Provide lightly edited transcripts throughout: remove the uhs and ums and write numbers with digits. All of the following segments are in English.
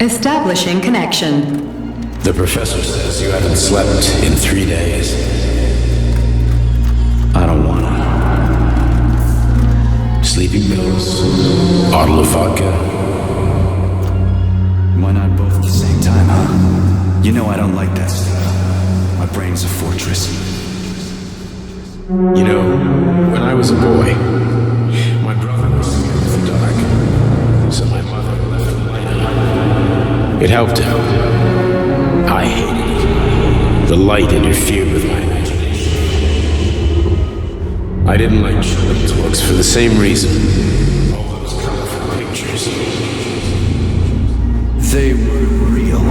Establishing connection. The professor says you haven't slept in 3 days. I don't wanna. Sleeping pills, bottle of vodka. Why not both at the same time, huh? You know I don't like that stuff. My brain's a fortress. You know, when I was a boy, my brother was scared of the dark, so my mother left the light on. It helped him. I hated it. The light interfered with my imagination. I didn't like children's books for the same reason. All those colorful pictures. They were real.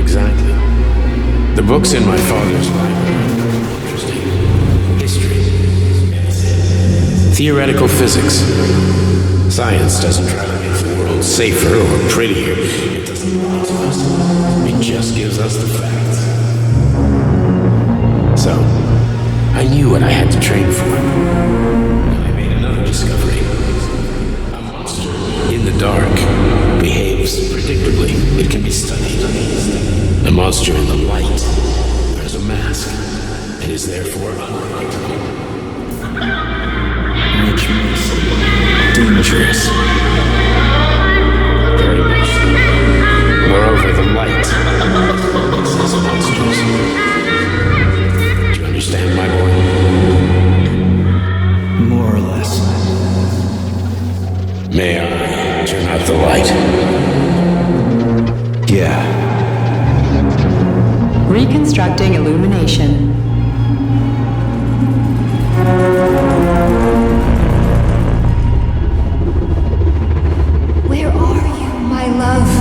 Exactly. The books in my father's library were interesting. History, medicine, theoretical physics. Science doesn't try to make the world safer or prettier. It doesn't lie to us. It just gives us the facts. So, I knew what I had to train for. And I made another discovery. A monster in the dark behaves predictably. It can be studied. A monster in the light wears a mask and is therefore unpredictable. Which makes it dangerous. Very much so. Moreover, the light makes us monsters. Do you understand, my boy? More or less. May I turn out the light? Yeah. Reconstructing illumination. Where are you, my love?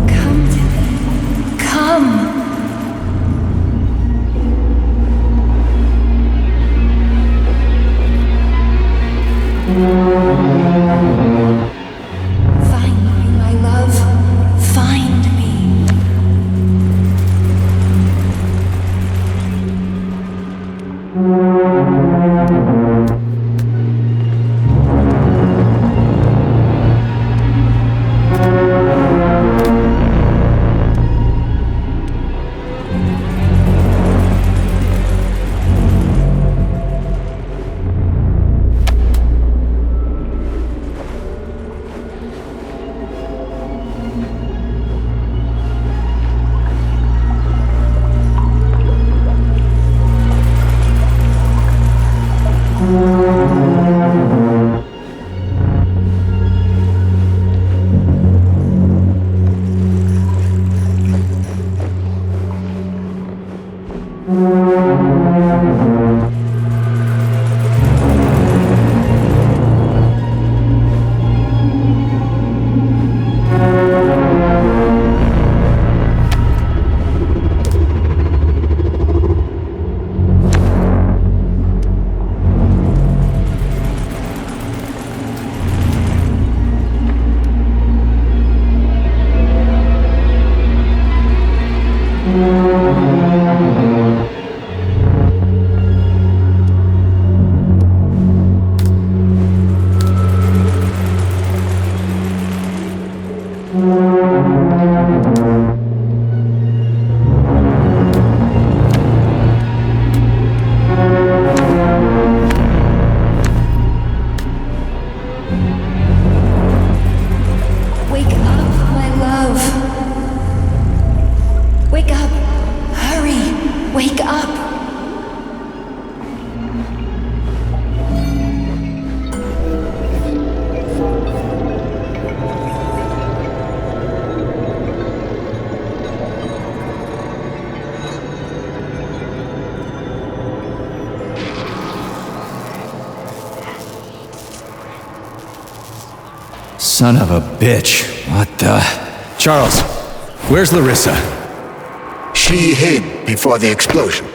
Come to me. Come. Find me, my love. Find me. Wake up, my love. Wake up. Hurry. Wake up. Son of a bitch. What the... Charles, where's Larissa? She hid before the explosion.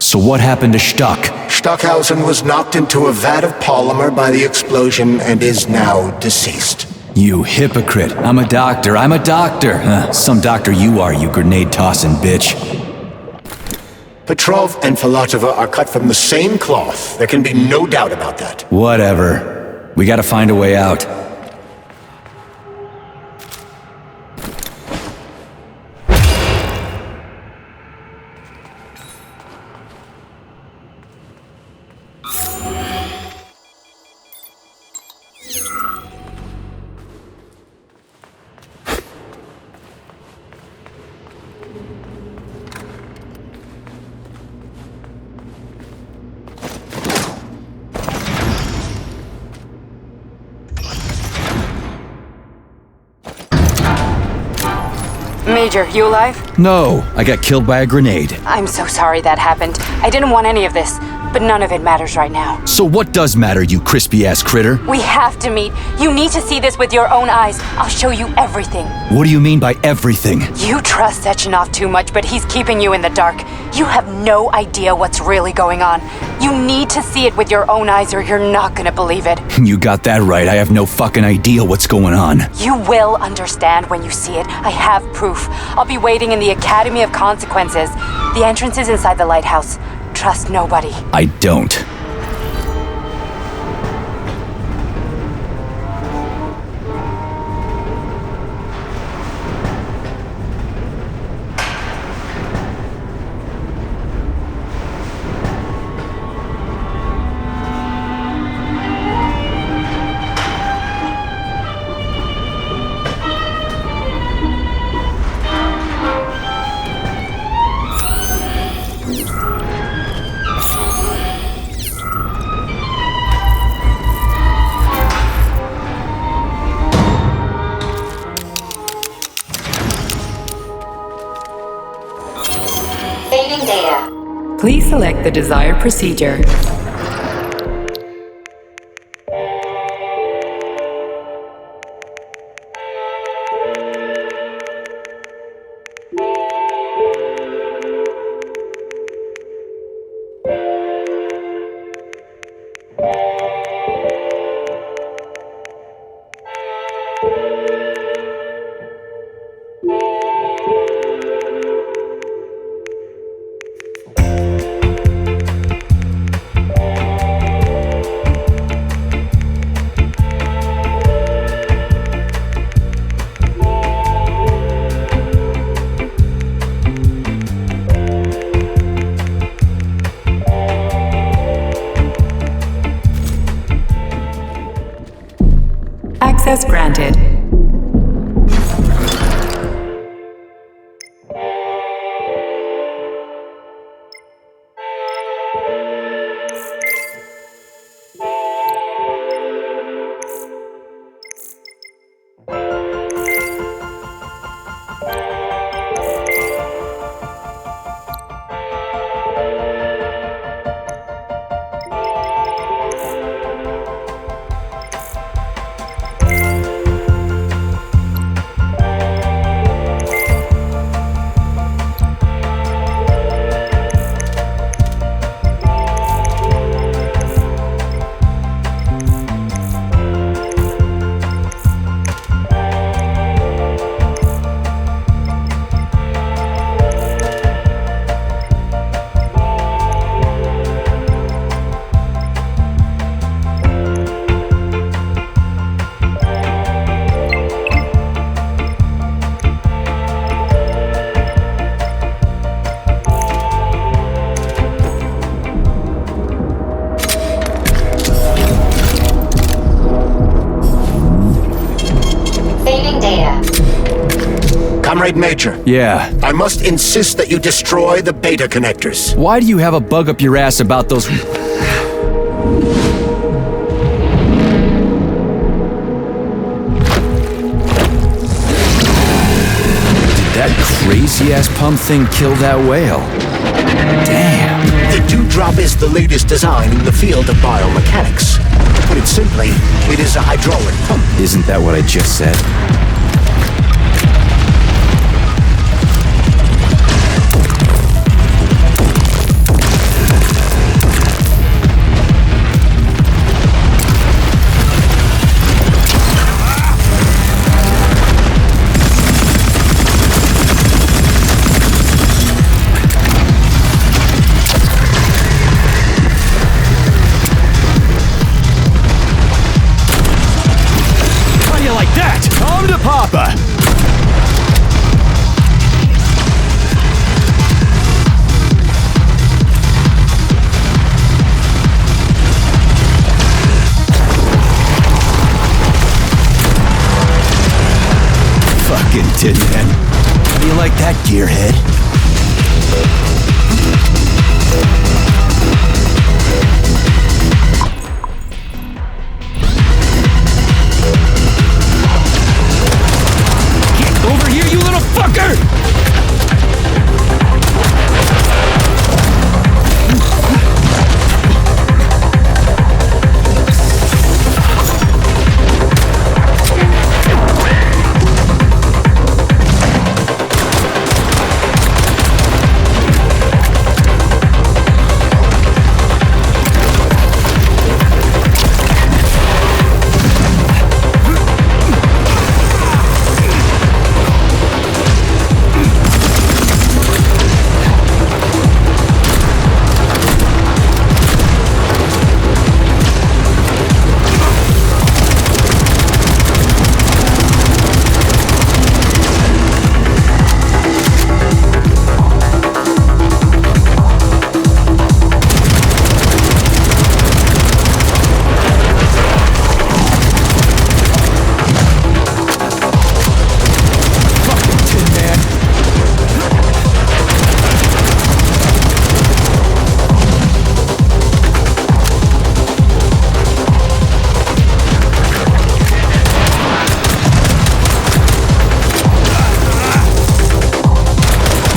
So what happened to Stuck? Stockhausen was knocked into a vat of polymer by the explosion and is now deceased. You hypocrite. I'm a doctor. Some doctor you are, you grenade-tossing bitch. Petrov and Filatova are cut from the same cloth. There can be no doubt about that. Whatever. We gotta find a way out. Major, you alive? No, I got killed by a grenade. I'm so sorry that happened. I didn't want any of this, but none of it matters right now. So what does matter, you crispy-ass critter? We have to meet. You need to see this with your own eyes. I'll show you everything. What do you mean by everything? You trust Sechenov too much, but he's keeping you in the dark. You have no idea what's really going on. You need to see it with your own eyes or you're not gonna believe it. You got that right. I have no fucking idea what's going on. You will understand when you see it. I have proof. I'll be waiting in the Academy of Consequences. The entrance is inside the lighthouse. Trust nobody. I don't. Saving data. Please select the desired procedure. Access granted. Comrade Major. Yeah. I must insist that you destroy the beta connectors. Why do you have a bug up your ass about those... Did that crazy-ass pump thing kill that whale? Damn. The Dewdrop is the latest design in the field of biomechanics. To put it simply, it is a hydraulic pump. Isn't that what I just said? Come to Papa! Fucking Tin Man. How do you like that, gearhead? Over here, you little fucker!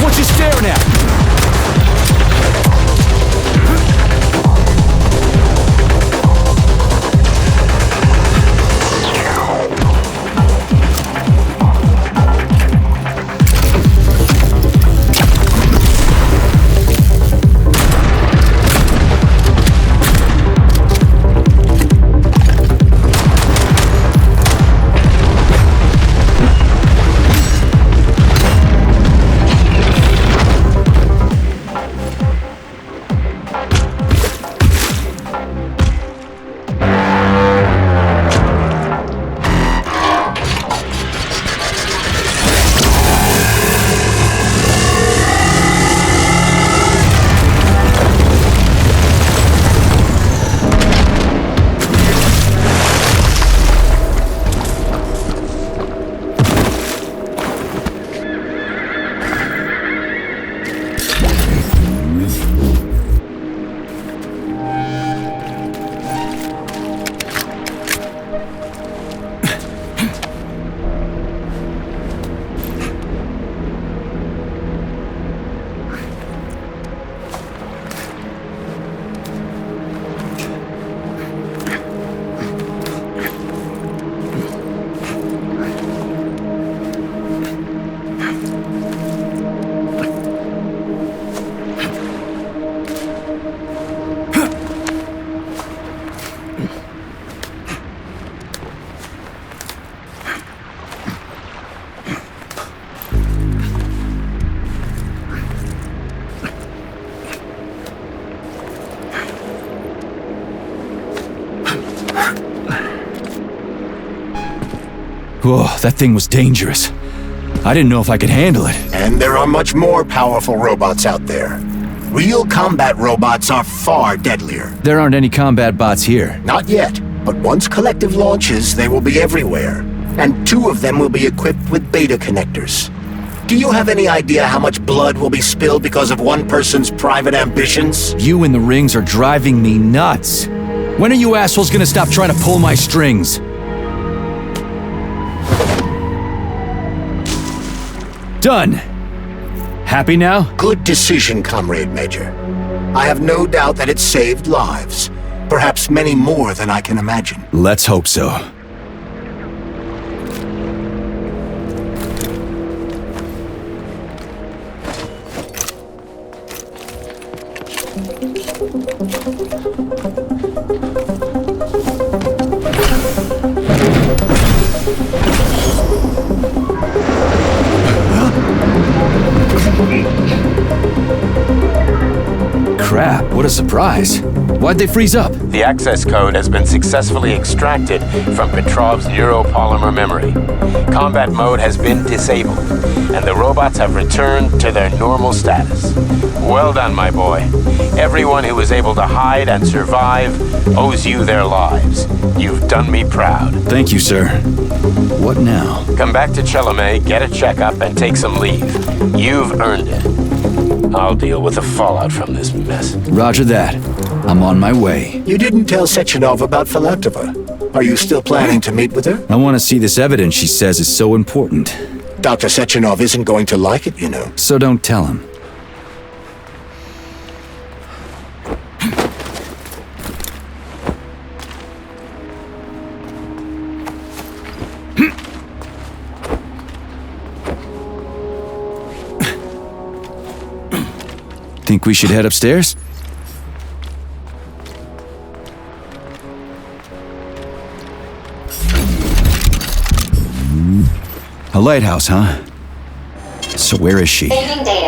What you staring at? Whoa, that thing was dangerous. I didn't know if I could handle it. And there are much more powerful robots out there. Real combat robots are far deadlier. There aren't any combat bots here. Not yet, but once Collective launches, they will be everywhere. And 2 of them will be equipped with beta connectors. Do you have any idea how much blood will be spilled because of one person's private ambitions? You in the rings are driving me nuts. When are you assholes gonna stop trying to pull my strings? Done. Happy now? Good decision, Comrade Major. I have no doubt that it saved lives. Perhaps many more than I can imagine. Let's hope so. Crap, what a surprise. Why'd they freeze up? The access code has been successfully extracted from Petrov's neuropolymer memory. Combat mode has been disabled, and the robots have returned to their normal status. Well done, my boy. Everyone who was able to hide and survive owes you their lives. You've done me proud. Thank you, sir. What now? Come back to Chelome, get a checkup, and take some leave. You've earned it. I'll deal with the fallout from this mess. Roger that. I'm on my way. You didn't tell Sechenov about Filatova. Are you still planning to meet with her? I want to see this evidence she says is so important. Dr. Sechenov isn't going to like it, you know. So don't tell him. Think we should head upstairs? A lighthouse, huh? So where is she?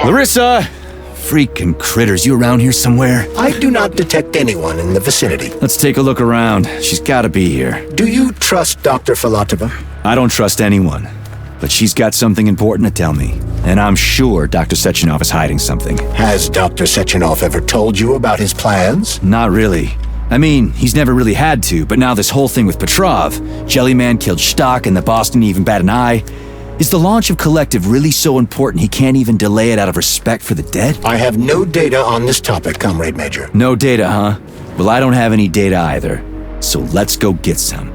Larissa! Freaking critters, you around here somewhere? I do not detect anyone in the vicinity. Let's take a look around. She's gotta be here. Do you trust Dr. Filatova? I don't trust anyone. But she's got something important to tell me. And I'm sure Dr. Sechenov is hiding something. Has Dr. Sechenov ever told you about his plans? Not really. I mean, he's never really had to, but now this whole thing with Petrov, Jellyman killed Stock and the boss didn't even bat an eye. Is the launch of Collective really so important he can't even delay it out of respect for the dead? I have no data on this topic, Comrade Major. No data, huh? Well, I don't have any data either. So let's go get some.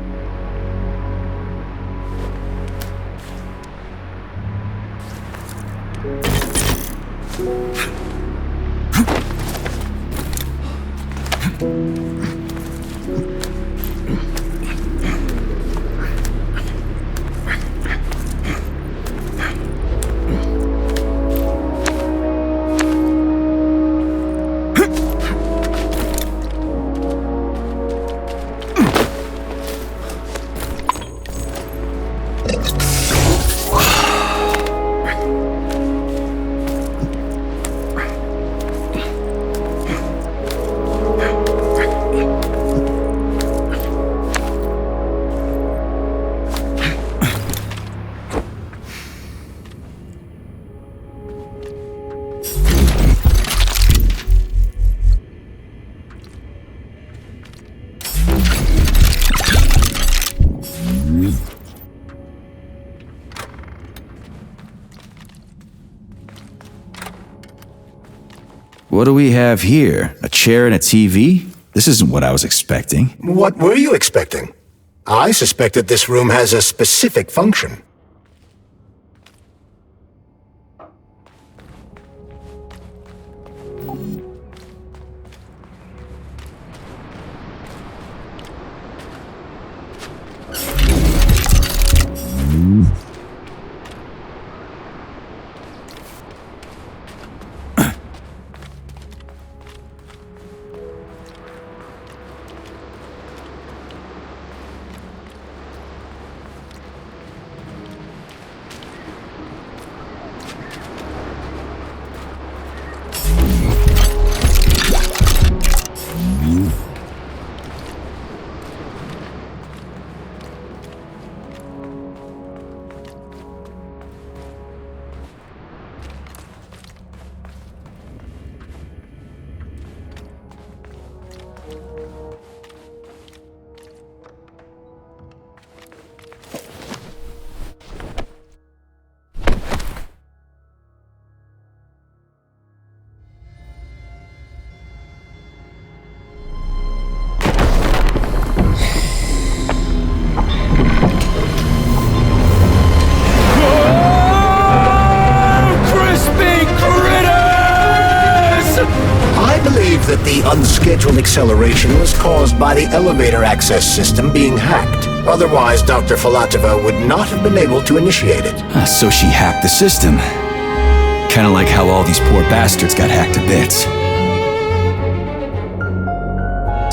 What do we have here? A chair and a TV? This isn't what I was expecting. What were you expecting? I suspected this room has a specific function. That the unscheduled acceleration was caused by the elevator access system being hacked. Otherwise, Dr. Filatova would not have been able to initiate it. So she hacked the system. Kinda like how all these poor bastards got hacked to bits.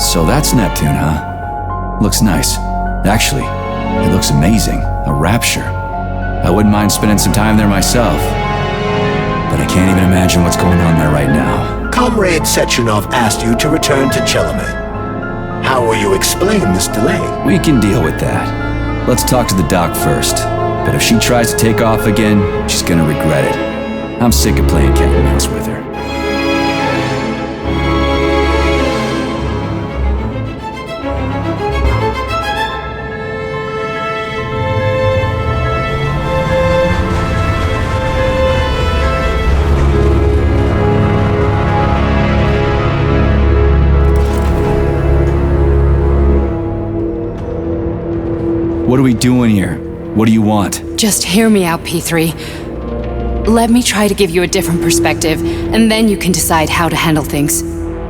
So that's Neptune, huh? Looks nice. Actually, it looks amazing. A rapture. I wouldn't mind spending some time there myself. But I can't even imagine what's going on there right now. Comrade Sechenov asked you to return to Chelamet. How will you explain this delay? We can deal with that. Let's talk to the doc first. But if she tries to take off again, she's gonna regret it. I'm sick of playing cat and mouse with her. What are we doing here? What do you want? Just hear me out, P3. Let me try to give you a different perspective, and then you can decide how to handle things.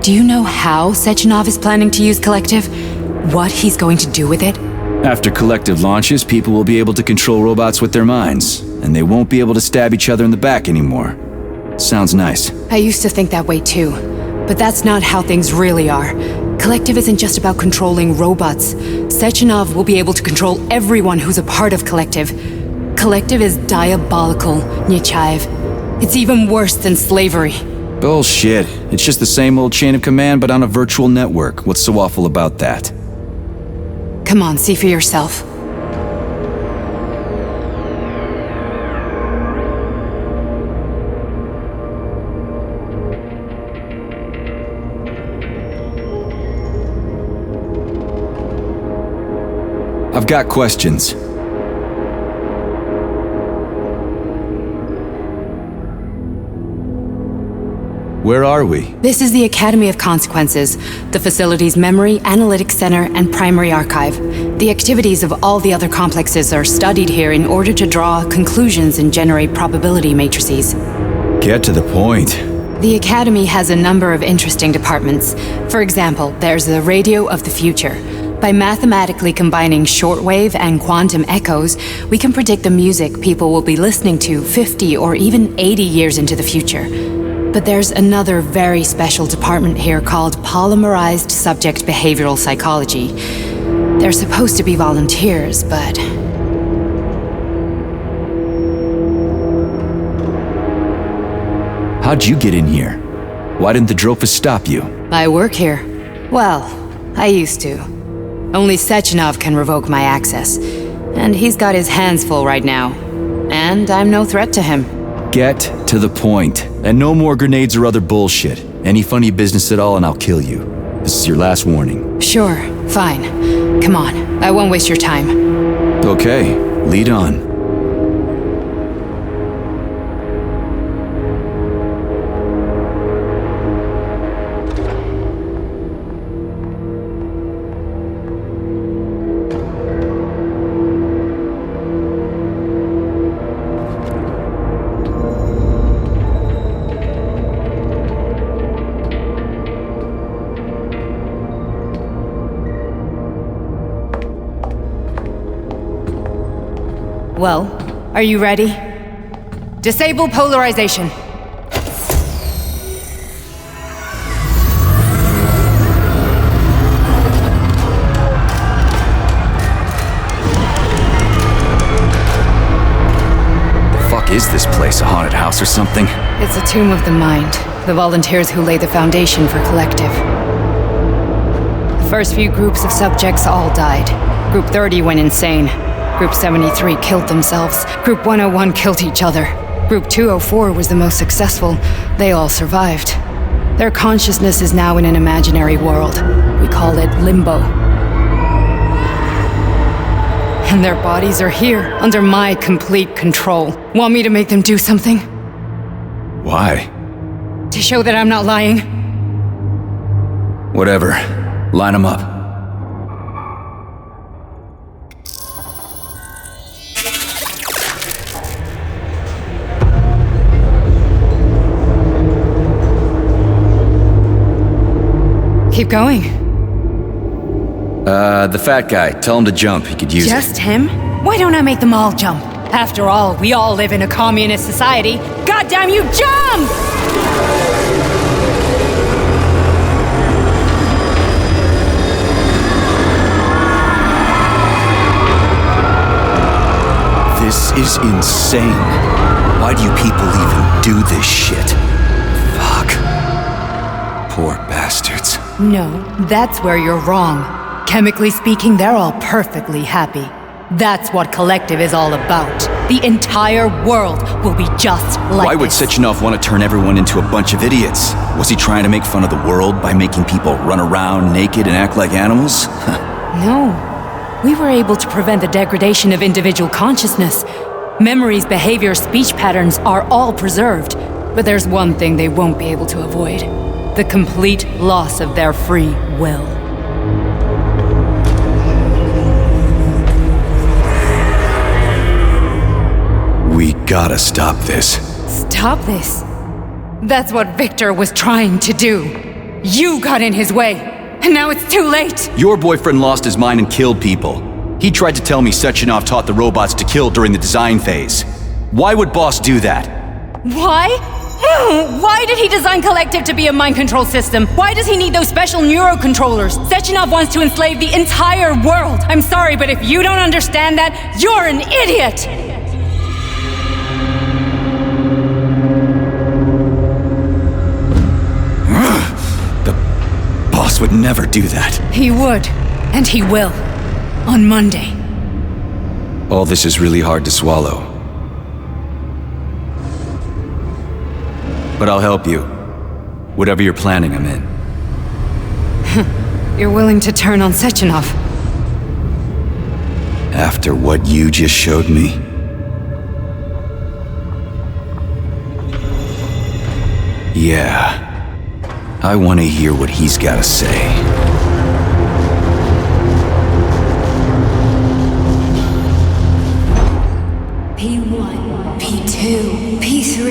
Do you know how Sechenov is planning to use Collective? What he's going to do with it? After Collective launches, people will be able to control robots with their minds, and they won't be able to stab each other in the back anymore. Sounds nice. I used to think that way too, but that's not how things really are. Collective isn't just about controlling robots. Sechenov will be able to control everyone who's a part of Collective. Collective is diabolical, Nechayev. It's even worse than slavery. Bullshit. It's just the same old chain of command, but on a virtual network. What's so awful about that? Come on, see for yourself. I've got questions. Where are we? This is the Academy of Consequences, the facility's memory, analytics center, and primary archive. The activities of all the other complexes are studied here in order to draw conclusions and generate probability matrices. Get to the point. The Academy has a number of interesting departments. For example, there's the Radio of the Future. By mathematically combining shortwave and quantum echoes, we can predict the music people will be listening to 50 or even 80 years into the future. But there's another very special department here called Polymerized Subject Behavioral Psychology. They're supposed to be volunteers, but... How'd you get in here? Why didn't the Drofus stop you? I work here. Well, I used to. Only Sechenov can revoke my access. And he's got his hands full right now. And I'm no threat to him. Get to the point. And no more grenades or other bullshit. Any funny business at all and I'll kill you. This is your last warning. Sure, fine. Come on, I won't waste your time. Okay, lead on. Well, are you ready? Disable polarization. The fuck is this place? A haunted house or something? It's a tomb of the mind. The volunteers who lay the foundation for Collective. The first few groups of subjects all died. Group 30 went insane. Group 73 killed themselves. Group 101 killed each other. Group 204 was the most successful. They all survived. Their consciousness is now in an imaginary world. We call it Limbo. And their bodies are here, under my complete control. Want me to make them do something? Why? To show that I'm not lying? Whatever. Line them up. Keep going. The fat guy. Tell him to jump. He could use it. Just him? Why don't I make them all jump? After all, we all live in a communist society. Goddamn you, jump! This is insane. Why do you people even do this shit? Fuck. Poor bastards. No, that's where you're wrong. Chemically speaking, they're all perfectly happy. That's what Collective is all about. The entire world will be just like Why would this. Sechenov want to turn everyone into a bunch of idiots? Was he trying to make fun of the world by making people run around naked and act like animals? No. We were able to prevent the degradation of individual consciousness. Memories, behavior, speech patterns are all preserved. But there's one thing they won't be able to avoid. The complete loss of their free will. We gotta stop this. Stop this? That's what Victor was trying to do. You got in his way, and now it's too late. Your boyfriend lost his mind and killed people. He tried to tell me Sechenov taught the robots to kill during the design phase. Why would Boss do that? Why? Why did he design Collective to be a mind control system? Why does he need those special neurocontrollers? Sechenov wants to enslave the entire world. I'm sorry, but if you don't understand that, you're an idiot! The Boss would never do that. He would, and he will. On Monday. All this is really hard to swallow. But I'll help you. Whatever you're planning, I'm in. You're willing to turn on Sechenov? After what you just showed me? Yeah. I want to hear what he's got to say. P1, P2, P3.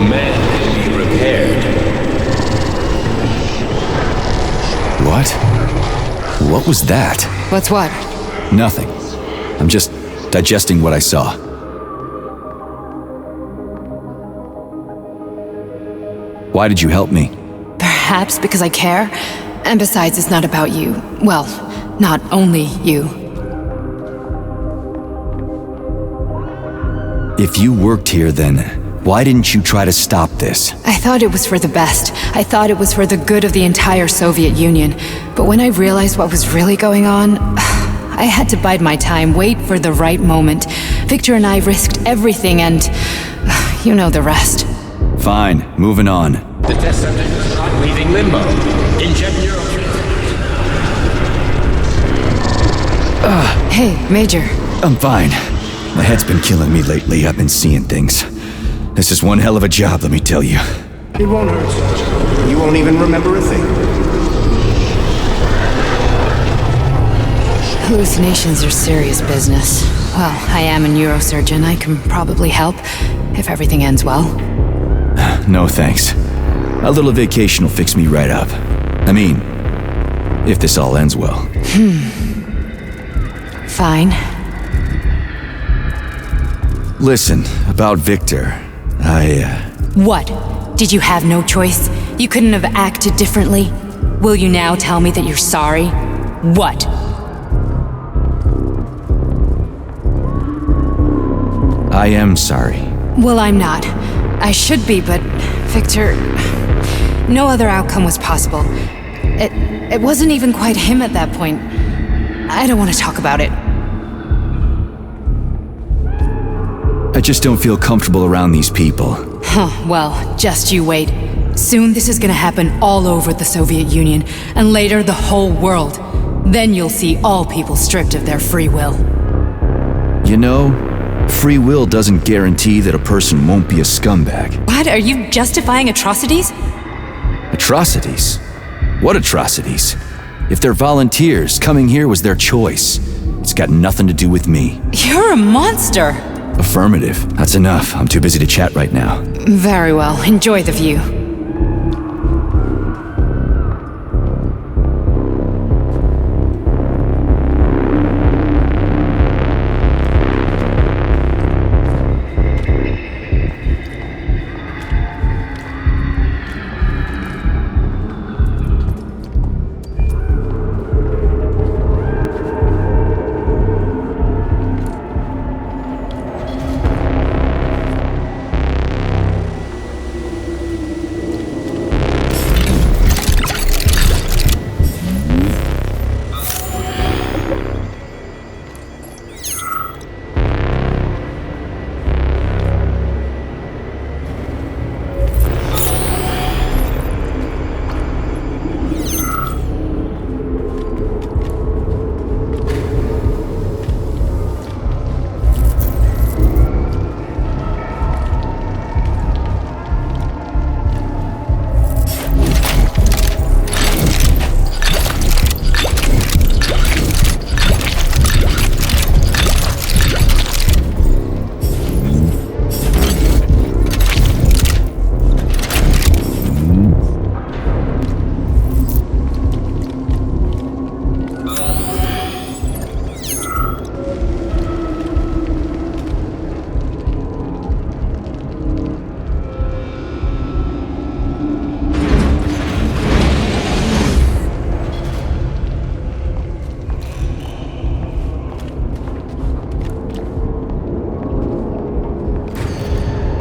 man can be repaired. What? What was that? What's what? Nothing. I'm just digesting what I saw. Why did you help me? Perhaps because I care. And besides, it's not about you. Well, not only you. If you worked here, then why didn't you try to stop this? I thought it was for the best. I thought it was for the good of the entire Soviet Union. But when I realized what was really going on, I had to bide my time, wait for the right moment. Victor and I risked everything and you know the rest. Fine, moving on. The test subject is not leaving limbo. Inject neurotransmitters. Hey, Major. I'm fine. My head's been killing me lately. I've been seeing things. This is one hell of a job, let me tell you. It won't hurt. You won't even remember a thing. Hallucinations are serious business. Well, I am a neurosurgeon. I can probably help, if everything ends well. No thanks. A little vacation will fix me right up. I mean, if this all ends well. Fine. Listen, about Victor, What? Did you have no choice? You couldn't have acted differently? Will you now tell me that you're sorry? What? I am sorry. Well, I'm not. I should be, but Victor... No other outcome was possible. It wasn't even quite him at that point. I don't want to talk about it. I just don't feel comfortable around these people. Huh, well, just you wait. Soon this is gonna happen all over the Soviet Union, and later the whole world. Then you'll see all people stripped of their free will. You know, free will doesn't guarantee that a person won't be a scumbag. What? Are you justifying atrocities? Atrocities? What atrocities? If they're volunteers, coming here was their choice. It's got nothing to do with me. You're a monster! Affirmative. That's enough. I'm too busy to chat right now. Very well. Enjoy the view.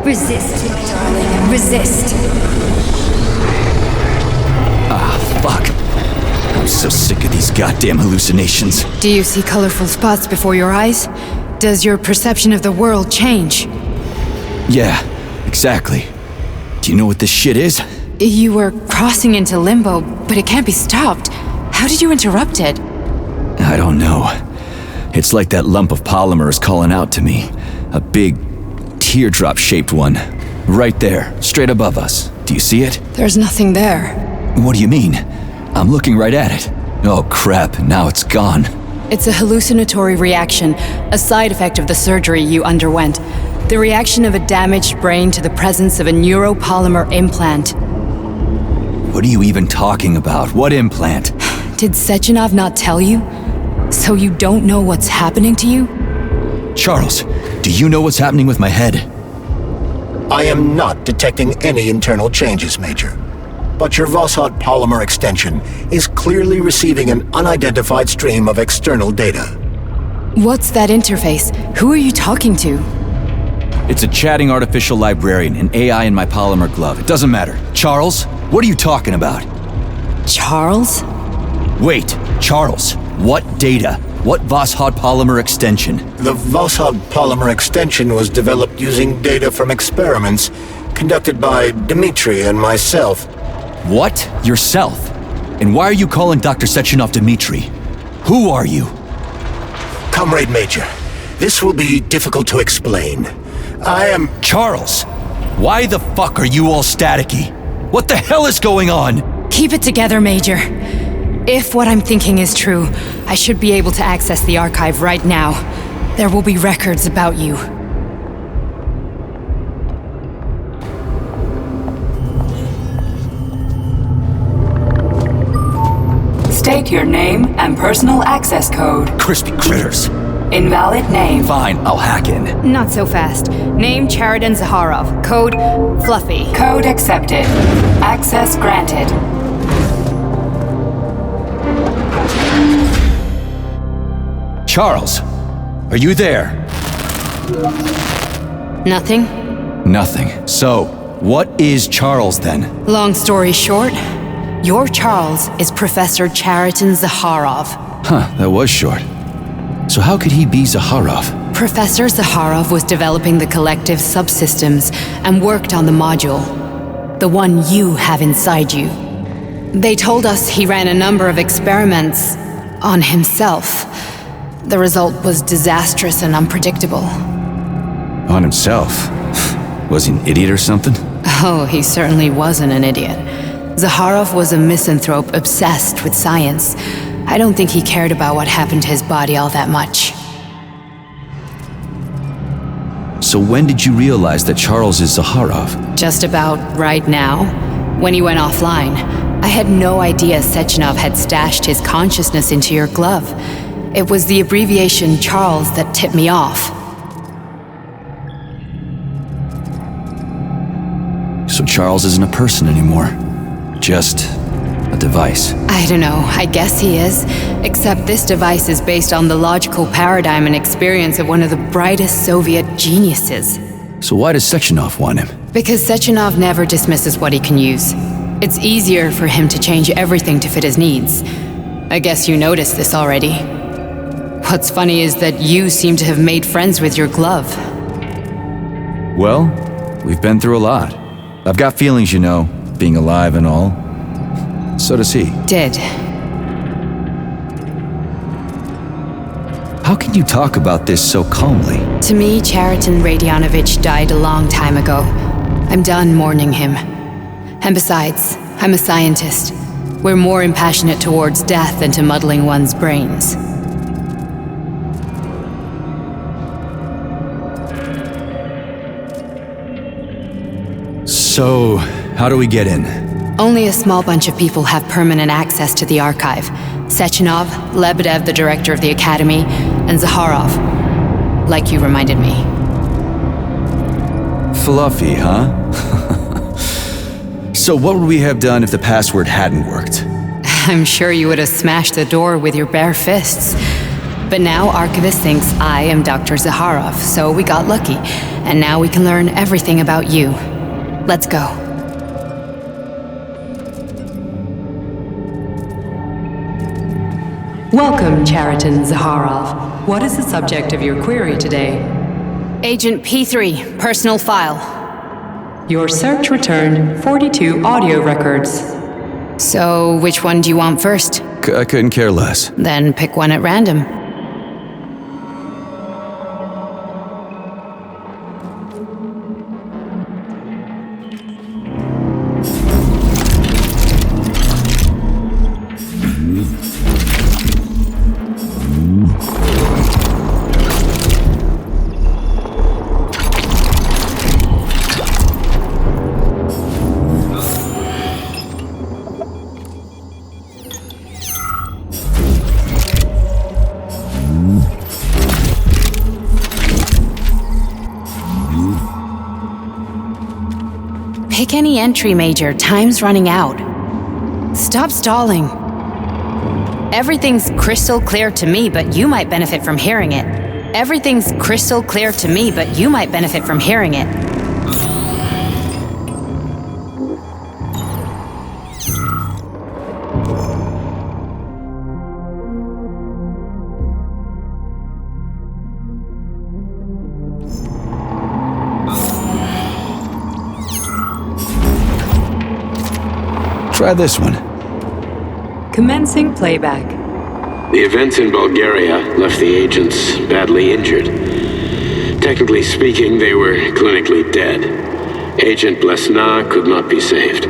Resist, my darling. Resist. Fuck. I'm so sick of these goddamn hallucinations. Do you see colorful spots before your eyes? Does your perception of the world change? Yeah, exactly. Do you know what this shit is? You were crossing into limbo, but it can't be stopped. How did you interrupt it? I don't know. It's like that lump of polymer is calling out to me. A big, teardrop-shaped one. Right there, straight above us. Do you see it? There's nothing there. What do you mean? I'm looking right at it. Oh crap, now it's gone. It's a hallucinatory reaction, a side effect of the surgery you underwent. The reaction of a damaged brain to the presence of a neuropolymer implant. What are you even talking about? What implant? Did Sechenov not tell you? So you don't know what's happening to you? Charles, do you know what's happening with my head? I am not detecting any internal changes, Major. But your Voskhod polymer extension is clearly receiving an unidentified stream of external data. What's that interface? Who are you talking to? It's a chatting artificial librarian, an AI in my polymer glove. It doesn't matter. Charles, what are you talking about? Charles? Wait, Charles, what data? What Voskhod polymer extension? The Voskhod polymer extension was developed using data from experiments conducted by Dmitri and myself. What? Yourself? And why are you calling Dr. Sechenov Dmitri? Who are you? Comrade Major, this will be difficult to explain. I am... Charles, why the fuck are you all staticky? What the hell is going on? Keep it together, Major. If what I'm thinking is true, I should be able to access the archive right now. There will be records about you. State your name and personal access code. Crispy critters. Invalid name. Fine, I'll hack in. Not so fast. Name Chariton Zaharov. Code Fluffy. Code accepted. Access granted. Charles, are you there? Nothing? Nothing. So, what is Charles then? Long story short, your Charles is Professor Chariton Zaharov. Huh, that was short. So how could he be Zaharov? Professor Zaharov was developing the collective subsystems and worked on the module. The one you have inside you. They told us he ran a number of experiments on himself. The result was disastrous and unpredictable. On himself? Was he an idiot or something? Oh, he certainly wasn't an idiot. Zaharov was a misanthrope obsessed with science. I don't think he cared about what happened to his body all that much. So when did you realize that Charles is Zaharov? Just about right now, when he went offline. I had no idea Sechenov had stashed his consciousness into your glove. It was the abbreviation Charles that tipped me off. So Charles isn't a person anymore. Just a device. I don't know, I guess he is. Except this device is based on the logical paradigm and experience of one of the brightest Soviet geniuses. So why does Sechenov want him? Because Sechenov never dismisses what he can use. It's easier for him to change everything to fit his needs. I guess you noticed this already. What's funny is that you seem to have made friends with your glove. Well, we've been through a lot. I've got feelings, you know, being alive and all. So does he. Did. How can you talk about this so calmly? To me, Chariton Radionovich died a long time ago. I'm done mourning him. And besides, I'm a scientist. We're more impassionate towards death than to muddling one's brains. So, how do we get in? Only a small bunch of people have permanent access to the archive. Sechenov, Lebedev, the director of the Academy, and Zaharov. Like you reminded me. Fluffy, huh? So what would we have done if the password hadn't worked? I'm sure you would have smashed the door with your bare fists. But now Archivist thinks I am Dr. Zaharov, so we got lucky. And now we can learn everything about you. Let's go. Welcome, Chariton Zaharov. What is the subject of your query today? Agent P3, personal file. Your search returned 42 audio records. So, which one do you want first? I couldn't care less. Then pick one at random. Pick any entry, Major. Time's running out. Stop stalling. Everything's crystal clear to me, but you might benefit from hearing it. Everything's crystal clear to me, but you might benefit from hearing it. Try this one. Commencing playback. The events in Bulgaria left the agents badly injured. Technically speaking, they were clinically dead. Agent Blesna could not be saved.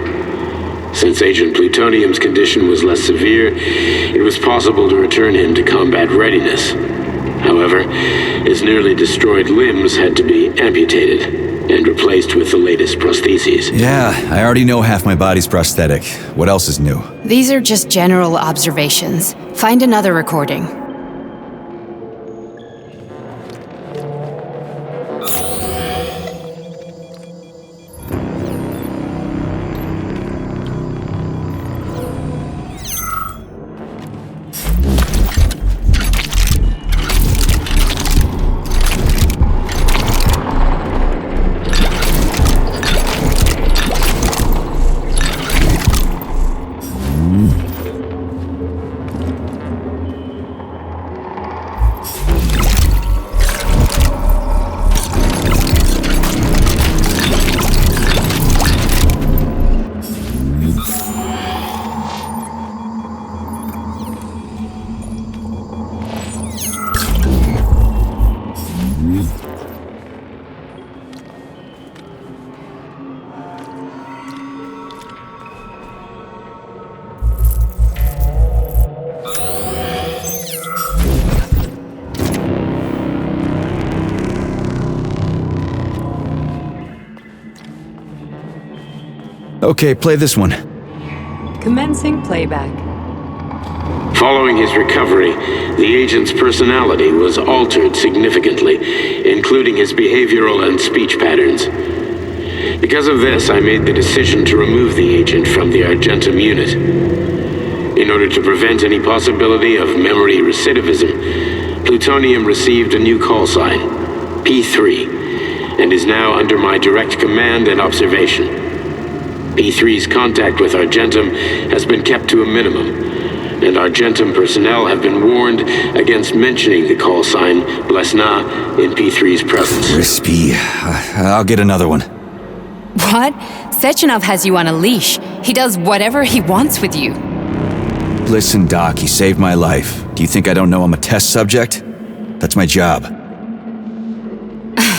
Since Agent Plutonium's condition was less severe, it was possible to return him to combat readiness. However, his nearly destroyed limbs had to be amputated and replaced with the latest prostheses. Yeah, I already know half my body's prosthetic. What else is new? These are just general observations. Find another recording. Okay, play this one. Commencing playback. Following his recovery, the agent's personality was altered significantly, including his behavioral and speech patterns. Because of this, I made the decision to remove the agent from the Argentum unit. In order to prevent any possibility of memory recidivism, Plutonium received a new call sign, P3, and is now under my direct command and observation. P3's contact with Argentum has been kept to a minimum, and Argentum personnel have been warned against mentioning the call sign Blesna in P3's presence. Crispy. I'll get another one. What? Sechenov has you on a leash. He does whatever he wants with you. Listen, Doc, he saved my life. Do you think I don't know I'm a test subject? That's my job.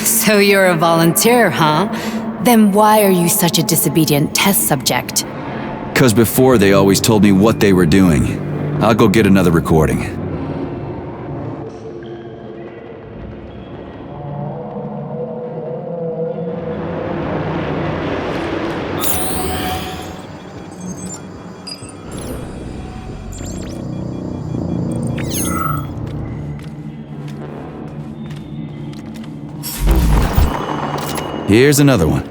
So you're a volunteer, huh? Then why are you such a disobedient test subject? 'Cause before they always told me what they were doing. I'll go get another recording. Here's another one.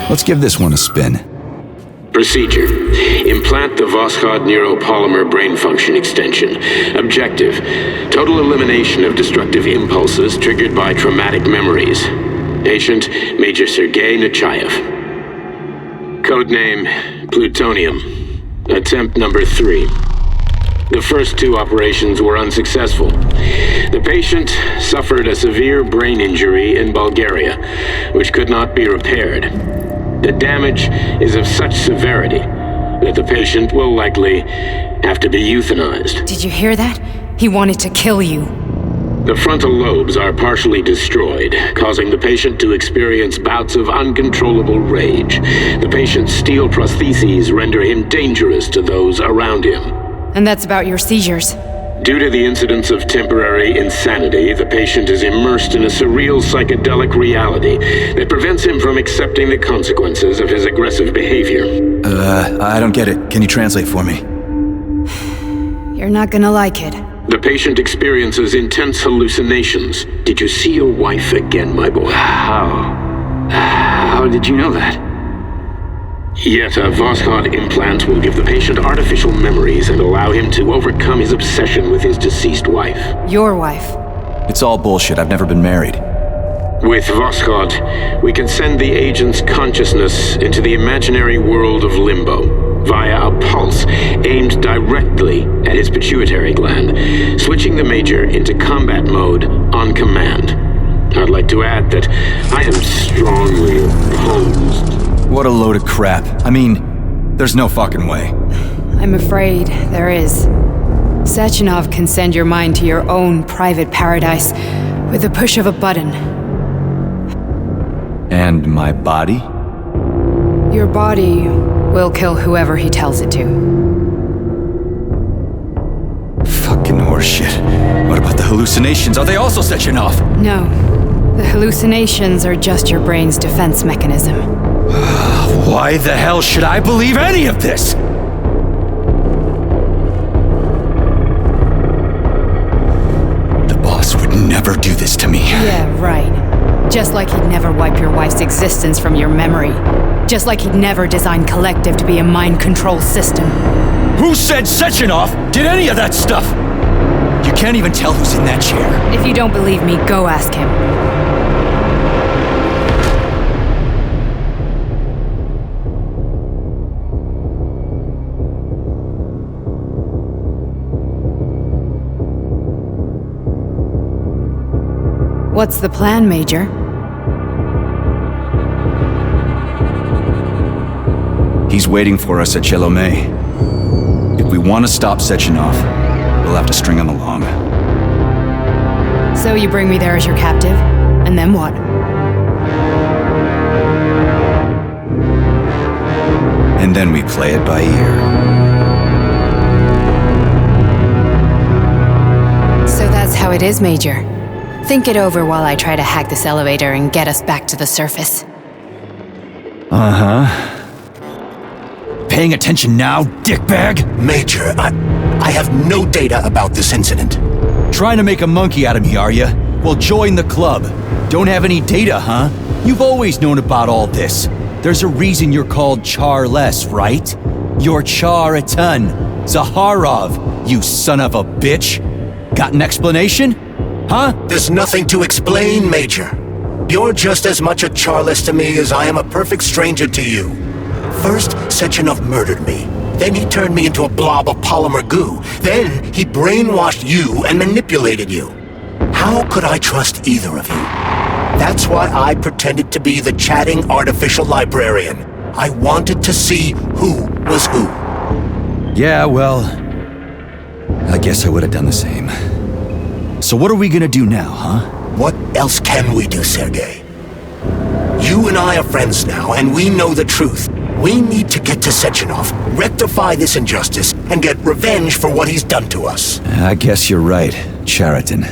Let's give this one a spin. Procedure. Implant the Voskhod neuropolymer brain function extension. Objective. Total elimination of destructive impulses triggered by traumatic memories. Patient, Major Sergei Nechayev. Codename, Plutonium. Attempt number 3. The first 2 operations were unsuccessful. The patient suffered a severe brain injury in Bulgaria, which could not be repaired. The damage is of such severity that the patient will likely have to be euthanized. Did you hear that? He wanted to kill you. The frontal lobes are partially destroyed, causing the patient to experience bouts of uncontrollable rage. The patient's steel prostheses render him dangerous to those around him. And that's about your seizures. Due to the incidence of temporary insanity, the patient is immersed in a surreal psychedelic reality that prevents him from accepting the consequences of his aggressive behavior. I don't get it. Can you translate for me? You're not gonna like it. The patient experiences intense hallucinations. Did you see your wife again, my boy? How did you know that? Yet a Voskhod implant will give the patient artificial memories and allow him to overcome his obsession with his deceased wife. Your wife. It's all bullshit. I've never been married. With Voskhod, we can send the agent's consciousness into the imaginary world of limbo via a pulse aimed directly at his pituitary gland, switching the Major into combat mode on command. I'd like to add that I am strongly opposed. What a load of crap. I mean, there's no fucking way. I'm afraid there is. Sechenov can send your mind to your own private paradise with the push of a button. And my body? Your body will kill whoever he tells it to. Fucking horseshit. What about the hallucinations? Are they also Sechenov? No. The hallucinations are just your brain's defense mechanism. Why the hell should I believe any of this? The boss would never do this to me. Yeah, right. Just like he'd never wipe your wife's existence from your memory. Just like he'd never design Collective to be a mind control system. Who said Sechenov did any of that stuff? You can't even tell who's in that chair. If you don't believe me, go ask him. What's the plan, Major? He's waiting for us at Chelomey. If we want to stop Sechenov, we'll have to string him along. So you bring me there as your captive, and then what? And then we play it by ear. So that's how it is, Major. Think it over while I try to hack this elevator and get us back to the surface. Uh-huh. Paying attention now, dickbag? Major, I have no data about this incident. Trying to make a monkey out of me, are ya? Well, join the club. Don't have any data, huh? You've always known about all this. There's a reason you're called Charless, right? You're Char-a-ton. Zaharov, you son of a bitch. Got an explanation? Huh? There's nothing to explain, Major. You're just as much a Charless to me as I am a perfect stranger to you. First, Sechenov murdered me. Then he turned me into a blob of polymer goo. Then he brainwashed you and manipulated you. How could I trust either of you? That's why I pretended to be the chatting artificial librarian. I wanted to see who was who. Yeah, well, I guess I would have done the same. So what are we gonna do now, huh? What else can we do, Sergei? You and I are friends now, and we know the truth. We need to get to Sechenov, rectify this injustice, and get revenge for what he's done to us. I guess you're right, Chariton.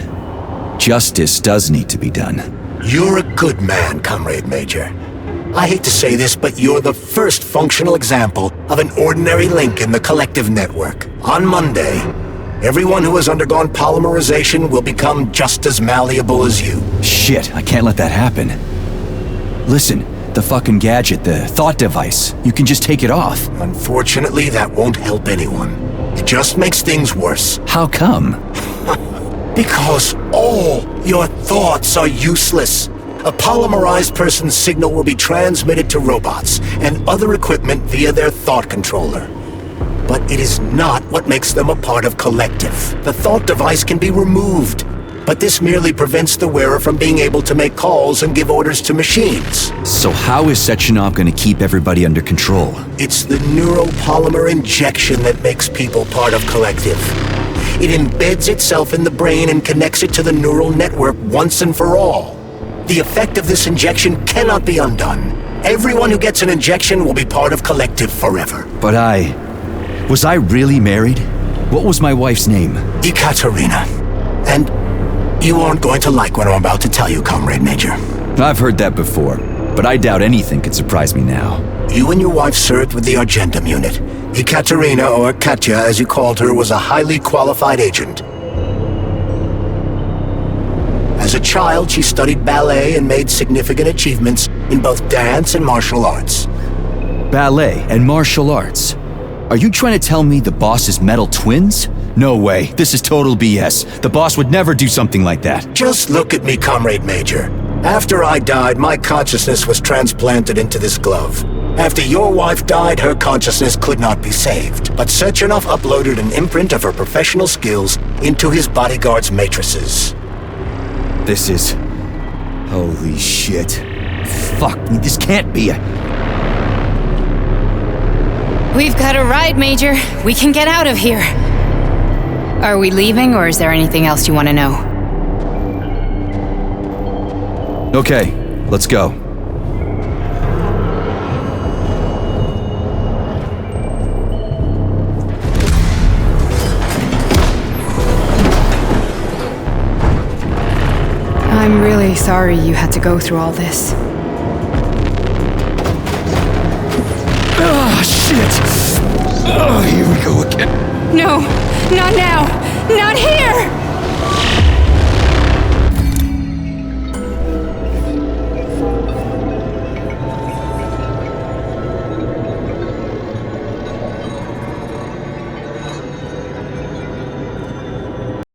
Justice does need to be done. You're a good man, Comrade Major. I hate to say this, but you're the first functional example of an ordinary link in the Collective network. On Monday, everyone who has undergone polymerization will become just as malleable as you. Shit, I can't let that happen. Listen, the fucking gadget, the thought device, you can just take it off. Unfortunately, that won't help anyone. It just makes things worse. How come? Because all your thoughts are useless. A polymerized person's signal will be transmitted to robots and other equipment via their thought controller. But it is not what makes them a part of Collective. The thought device can be removed, but this merely prevents the wearer from being able to make calls and give orders to machines. So how is Sechenov gonna keep everybody under control? It's the neuropolymer injection that makes people part of Collective. It embeds itself in the brain and connects it to the neural network once and for all. The effect of this injection cannot be undone. Everyone who gets an injection will be part of Collective forever. But was I really married? What was my wife's name? Ekaterina. And you aren't going to like what I'm about to tell you, Comrade Major. I've heard that before, but I doubt anything could surprise me now. You and your wife served with the Argentum unit. Ekaterina, or Katya as you called her, was a highly qualified agent. As a child, she studied ballet and made significant achievements in both dance and martial arts. Ballet and martial arts. Are you trying to tell me the boss is metal twins? No way, this is total BS. The boss would never do something like that. Just look at me, Comrade Major. After I died, my consciousness was transplanted into this glove. After your wife died, her consciousness could not be saved. But Sechenov uploaded an imprint of her professional skills into his bodyguard's matrices. This is... holy shit. Fuck me, this can't be a... We've got a ride, Major. We can get out of here. Are we leaving, or is there anything else you want to know? Okay, let's go. I'm really sorry you had to go through all this. Ah, shit! Oh, here we go again. No, not now! Not here!